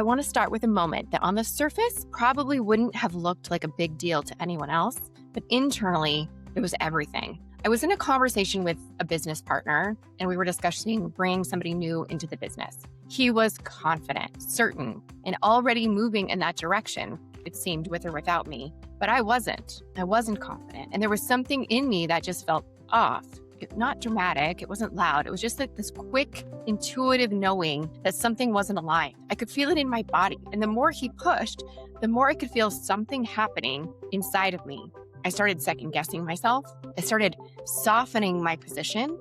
I want to start with a moment that on the surface probably wouldn't have looked like a big deal to anyone else, but internally, it was everything. I was in a conversation with a business partner, and we were discussing bringing somebody new into the business. He was confident, certain, and already moving in that direction, it seemed, with or without me. But I wasn't. I wasn't confident. And there was something in me that just felt off. Not dramatic. It wasn't loud. It was just like this quick, intuitive knowing that something wasn't aligned. I could feel it in my body. And the more he pushed, the more I could feel something happening inside of me. I started second guessing myself. I started softening my position.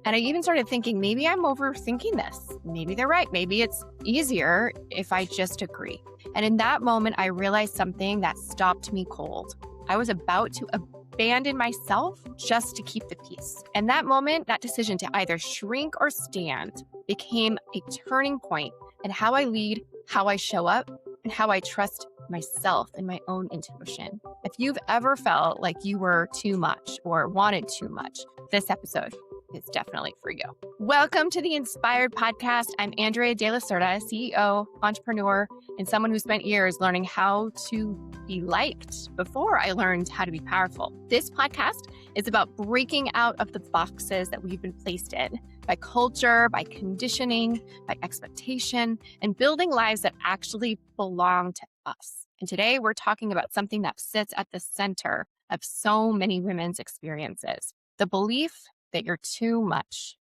And I even started thinking, maybe I'm overthinking this. Maybe they're right. Maybe it's easier if I just agree. And in that moment, I realized something that stopped me cold. I was about to abandon myself just to keep the peace. And that moment, that decision to either shrink or stand became a turning point in how I lead, how I show up, and how I trust myself and my own intuition. If you've ever felt like you were too much or wanted too much, this episode is definitely for you. Welcome to the Inspired Podcast. I'm Andrea De La Cerda, CEO, entrepreneur, and someone who spent years learning how to be liked before I learned how to be powerful. This podcast is about breaking out of the boxes that we've been placed in by culture, by conditioning, by expectation, and building lives that actually belong to us. And today we're talking about something that sits at the center of so many women's experiences, the belief that you're too much.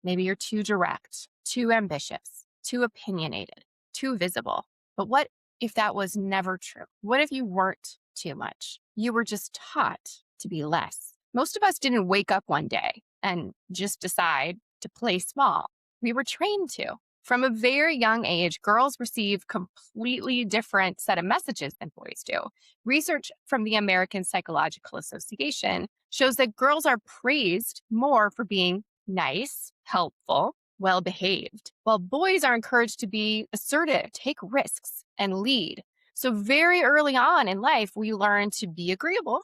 Maybe you're too direct, too ambitious, too opinionated, too visible. But what if that was never true? What if you weren't too much? You were just taught to be less. Most of us didn't wake up one day and just decide to play small. We were trained to. From a very young age, girls receive completely different set of messages than boys do. Research from the American Psychological Association shows that girls are praised more for being nice, helpful, well-behaved, while boys are encouraged to be assertive, take risks, and lead. So very early on in life, we learn to be agreeable.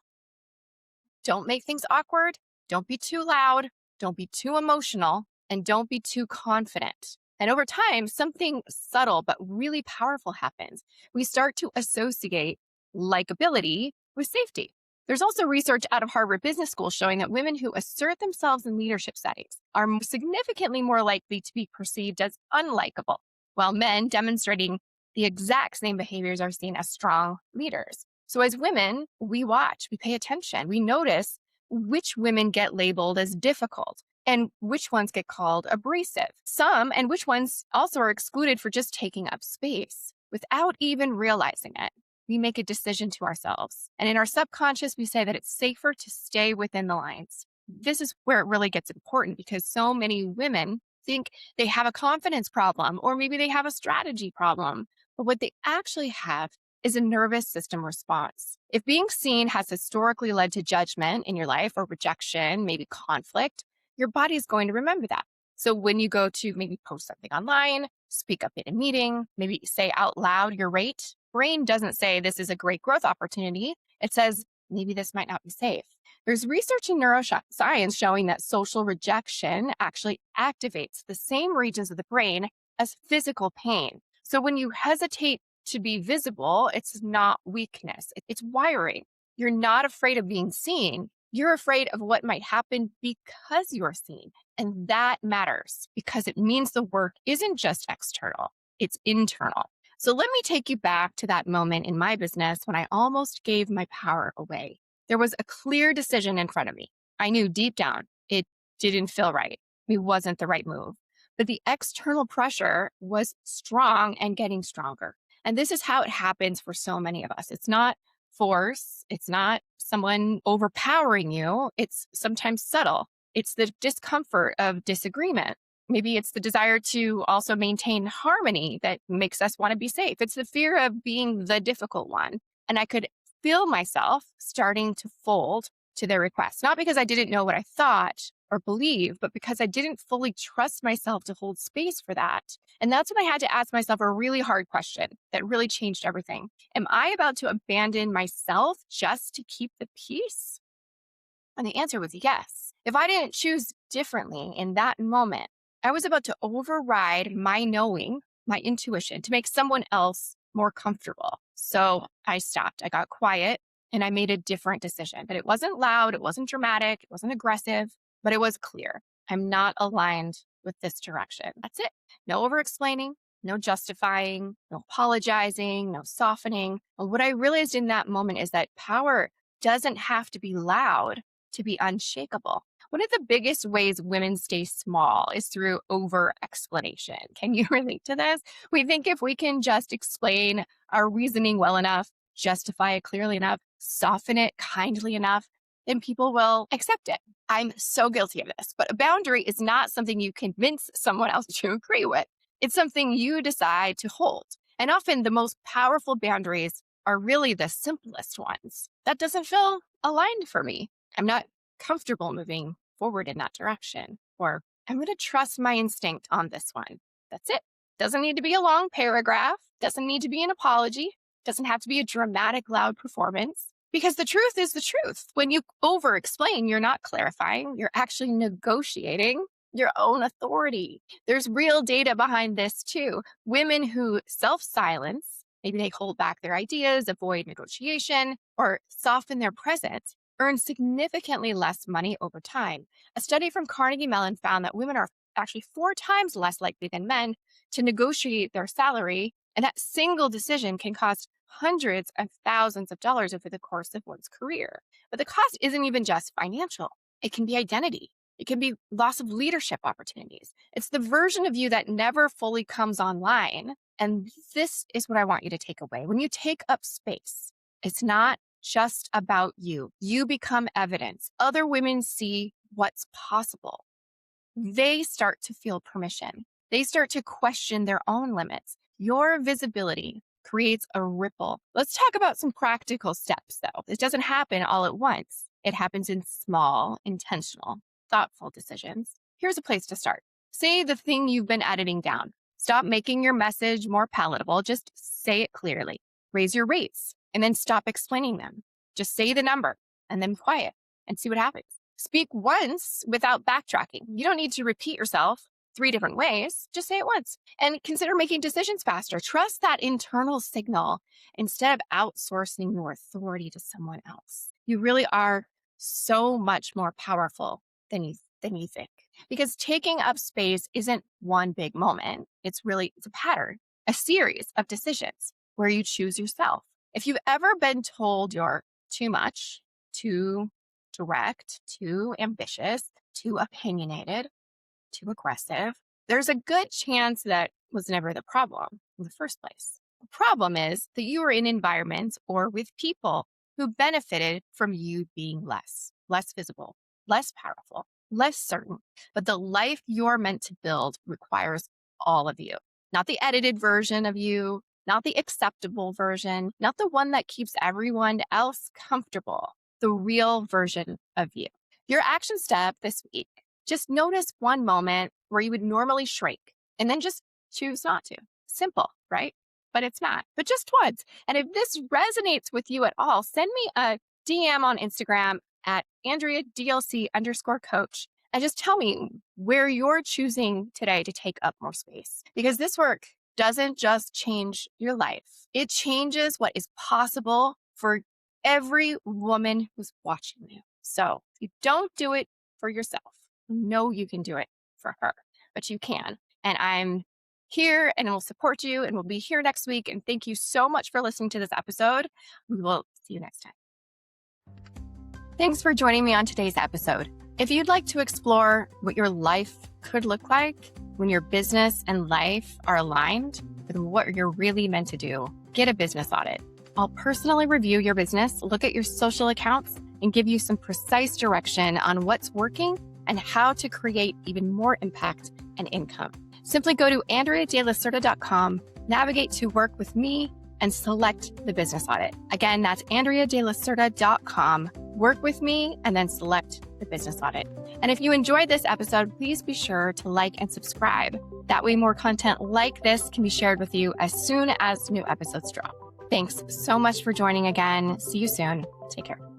Don't make things awkward. Don't be too loud. Don't be too emotional. And don't be too confident. And over time, something subtle but really powerful happens. We start to associate likability with safety. There's also research out of Harvard Business School showing that women who assert themselves in leadership settings are significantly more likely to be perceived as unlikable, while men demonstrating the exact same behaviors are seen as strong leaders. So as women, we watch, we pay attention, we notice which women get labeled as difficult and which ones get called abrasive. And which ones also are excluded for just taking up space without even realizing it. We make a decision to ourselves. And in our subconscious, we say that it's safer to stay within the lines. This is where it really gets important because so many women think they have a confidence problem or maybe they have a strategy problem. But what they actually have is a nervous system response. If being seen has historically led to judgment in your life or rejection, maybe conflict, your body is going to remember that. So when you go to maybe post something online, speak up in a meeting, maybe say out loud your rate, brain doesn't say this is a great growth opportunity. It says maybe this might not be safe. There's research in neuroscience showing that social rejection actually activates the same regions of the brain as physical pain. So when you hesitate to be visible, it's not weakness, it's wiring. You're not afraid of being seen. You're afraid of what might happen because you're seen. And that matters because it means the work isn't just external, it's internal. So let me take you back to that moment in my business when I almost gave my power away. There was a clear decision in front of me. I knew deep down it didn't feel right. It wasn't the right move. But the external pressure was strong and getting stronger. And this is how it happens for so many of us. It's not force. It's not someone overpowering you. It's sometimes subtle. It's the discomfort of disagreement. Maybe it's the desire to also maintain harmony that makes us want to be safe. It's the fear of being the difficult one. And I could feel myself starting to fold to their request, not because I didn't know what I thought or believe, but because I didn't fully trust myself to hold space for that. And that's when I had to ask myself a really hard question that really changed everything. Am I about to abandon myself just to keep the peace? And the answer was yes. If I didn't choose differently in that moment, I was about to override my knowing my intuition, to make someone else more comfortable. So I stopped, I got quiet, and I made a different decision. But it wasn't loud, it wasn't dramatic, it wasn't aggressive, but it was clear. I'm not aligned with this direction. That's it. No over explaining, no justifying, no apologizing, no softening. And what I realized in that moment is that power doesn't have to be loud to be unshakable. One of the biggest ways women stay small is through over explanation. Can you relate to this? We think if we can just explain our reasoning well enough, justify it clearly enough, soften it kindly enough, then people will accept it. I'm so guilty of this, but a boundary is not something you convince someone else to agree with. It's something you decide to hold. And often the most powerful boundaries are really the simplest ones. That doesn't feel aligned for me. I'm not comfortable moving forward in that direction. Or I'm going to trust my instinct on this one. That's it. Doesn't need to be a long paragraph. Doesn't need to be an apology. Doesn't have to be a dramatic, loud performance. Because the truth is the truth. When you over explain, you're not clarifying. You're actually negotiating your own authority. There's real data behind this too. Women who self-silence, maybe they hold back their ideas, avoid negotiation, or soften their presence, earn significantly less money over time. A study from Carnegie Mellon found that women are actually 4 times less likely than men to negotiate their salary, and that single decision can cost hundreds of thousands of dollars over the course of one's career. But the cost isn't even just financial. It can be identity. It can be loss of leadership opportunities. It's the version of you that never fully comes online. And this is what I want you to take away. When you take up space, it's not just about you. You become evidence. Other women see what's possible. They start to feel permission. They start to question their own limits. Your visibility creates a ripple. Let's talk about some practical steps, though. This doesn't happen all at once. It happens in small, intentional, thoughtful decisions. Here's a place to start. Say the thing you've been editing down. Stop making your message more palatable. Just say it clearly. Raise your rates and then stop explaining them. Just say the number and then quiet and see what happens. Speak once without backtracking. You don't need to repeat yourself 3 different ways. Just say it once and consider making decisions faster. Trust that internal signal instead of outsourcing your authority to someone else. You really are so much more powerful than you think. Because taking up space isn't one big moment. It's a pattern, a series of decisions where you choose yourself. If you've ever been told you're too much, too direct, too ambitious, too opinionated, too aggressive, there's a good chance that was never the problem in the first place. The problem is that you were in environments or with people who benefited from you being less visible, less powerful, less certain. But the life you're meant to build requires all of you, not the edited version of you, not the acceptable version, not the one that keeps everyone else comfortable, the real version of you. Your action step this week, just notice one moment where you would normally shrink and then just choose not to. Simple, right? But it's not, but just once. And if this resonates with you at all, send me a DM on Instagram at AndreaDLC_coach and just tell me where you're choosing today to take up more space. Because this work doesn't just change your life. It changes what is possible for every woman who's watching you. So if you don't do it for yourself, know you can do it for her, but you can. And I'm here and will support you and we'll be here next week. And thank you so much for listening to this episode. We will see you next time. Thanks for joining me on today's episode. If you'd like to explore what your life could look like when your business and life are aligned with what you're really meant to do, get a business audit. I'll personally review your business, look at your social accounts, and give you some precise direction on what's working and how to create even more impact and income. Simply go to AndreaDelacerda.com, navigate to work with me, and select the business audit. Again, that's AndreaDelacerda.com. Work with me and then select the business audit. And if you enjoyed this episode, please be sure to like and subscribe. That way more content like this can be shared with you as soon as new episodes drop. Thanks so much for joining again. See you soon. Take care.